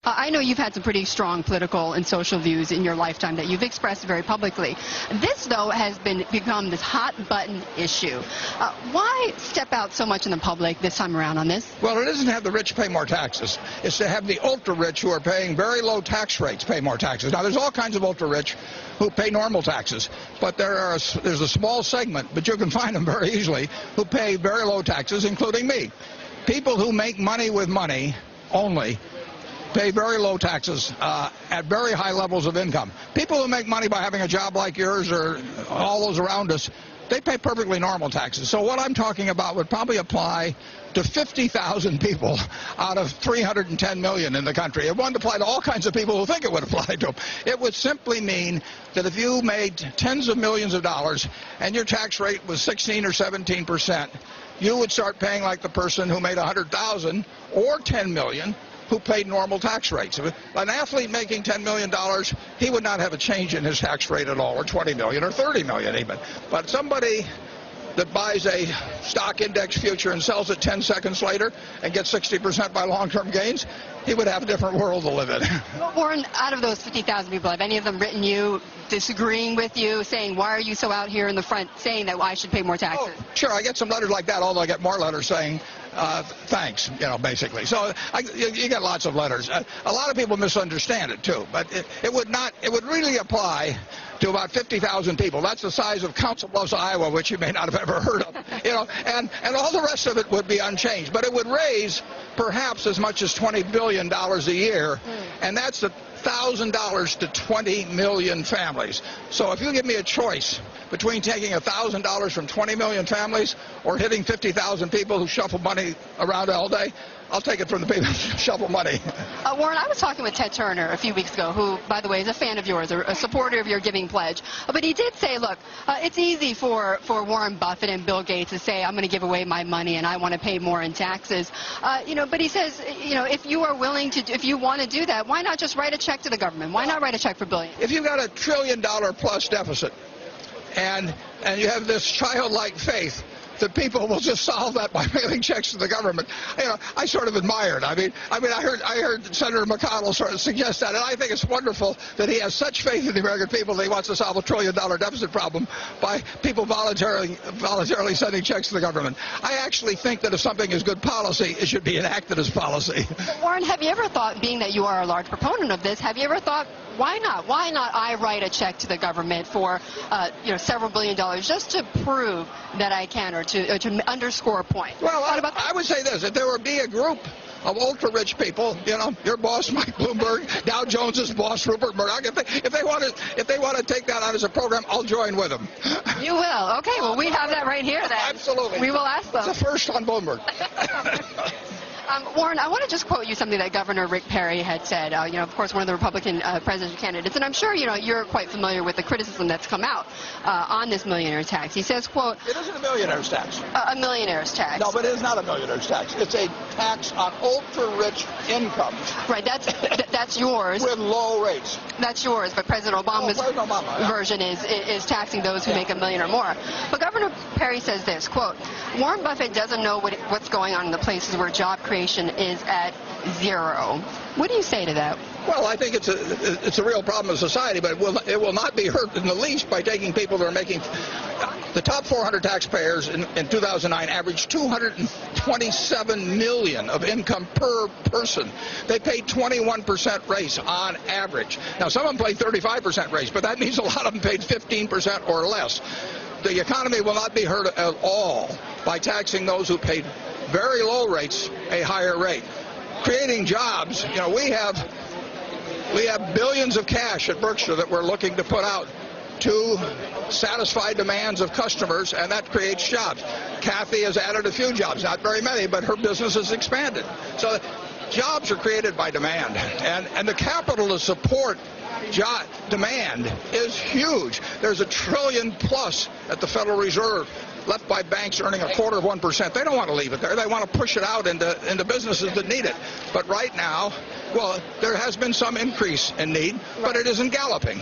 I know you've had some pretty strong political and social views in your lifetime that you've expressed very publicly. This, though, has become this hot-button issue. Why step out so much in the public this time around on this? Well, it isn't to have the rich pay more taxes. It's to have the ultra-rich who are paying very low tax rates pay more taxes. Now, there's all kinds of ultra-rich who pay normal taxes, but there's a small segment, but you can find them very easily, who pay very low taxes, including me. People who make money with money only pay very low taxes at very high levels of income. People who make money by having a job like yours or all those around us, they pay perfectly normal taxes. So what I'm talking about would probably apply to 50,000 people out of 310 million in the country. It wouldn't apply to all kinds of people who think it would apply to them. It would simply mean that if you made tens of millions of dollars and your tax rate was 16 or 17%, you would start paying like the person who made 100,000 or 10 million who paid normal tax rates. An athlete making $10 million, he would not have a change in his tax rate at all, or 20 million, or 30 million even. But somebody that buys a stock index future and sells it 10 seconds later and gets 60% by long-term gains, he would have a different world to live in. Well, Warren, out of those 50,000 people, have any of them written you, disagreeing with you, saying, why are you so out here in the front saying that I should pay more taxes? Oh, sure, I get some letters like that, although I get more letters saying, thanks, basically. So you get lots of letters. A lot of people misunderstand it, too. But it would really apply to about 50,000 people. That's the size of Council Bluffs, Iowa, which you may not have ever heard of. And all the rest of it would be unchanged. But it would raise perhaps as much as $20 billion a year, and that's $1,000 to 20 million families. So if you give me a choice between taking $1,000 from 20 million families or hitting 50,000 people who shuffle money around all day, I'll take it from the people who shuffle money. Warren, I was talking with Ted Turner a few weeks ago, who, by the way, is a fan of yours, a supporter of your giving pledge. But he did say, look, it's easy for Warren Buffett and Bill Gates to say, I'm going to give away my money and I want to pay more in taxes. But he says, if you are willing to, if you want to do that, why not just write a check to the government? Why not write a check for billions? If you've got $1 trillion plus deficit and you have this childlike faith that people will just solve that by mailing checks to the government, I sort of admire it. I heard Senator McConnell sort of suggest that, and I think it's wonderful that he has such faith in the American people that he wants to solve $1 trillion deficit problem by people voluntarily sending checks to the government. I actually think that if something is good policy, it should be enacted as policy. But Warren, have you ever thought, being that you are a large proponent of this, have you ever thought, why not? Why not I write a check to the government for several $billion dollars just to prove that I can, or to underscore a point? Well, I would say this: if there would be a group of ultra-rich people, your boss Mike Bloomberg, Dow Jones's boss Rupert Murdoch, if they want to take that out as a program, I'll join with them. You will. Okay. Well, we have that right here. Then Absolutely. We will ask them. It's a first on Bloomberg. Warren, I want to just quote you something that Governor Rick Perry had said, of course, one of the Republican presidential candidates. And I'm sure, you're quite familiar with the criticism that's come out on this millionaire's tax. He says, quote, it isn't a millionaire's tax. A millionaire's tax. No, but it is not a millionaire's tax. It's a tax on ultra-rich incomes. Right, that's yours. With low rates. That's yours, but President Obama's version is taxing those who make $1 million or more. But Governor Perry says this, quote, Warren Buffett doesn't know what's going on in the places where job creation is at zero. What do you say to that? Well, I think it's a real problem in society, but it will not be hurt in the least by taking people that are making. The top 400 taxpayers in 2009 averaged $227 million of income per person. They paid 21% raise on average. Now, some of them paid 35% raise, but that means a lot of them paid 15% or less. The economy will not be hurt at all by taxing those who paid very low rates a higher rate. Creating jobs, we have billions of cash at Berkshire that we're looking to put out to satisfy demands of customers, and that creates jobs. Kathy has added a few jobs, not very many, but her business has expanded. So jobs are created by demand, and the capital to support demand is huge. There's $1 trillion plus at the Federal Reserve left by banks earning 0.25%. They don't want to leave it there. They want to push it out into businesses that need it. But right now, well, there has been some increase in need, but it isn't galloping.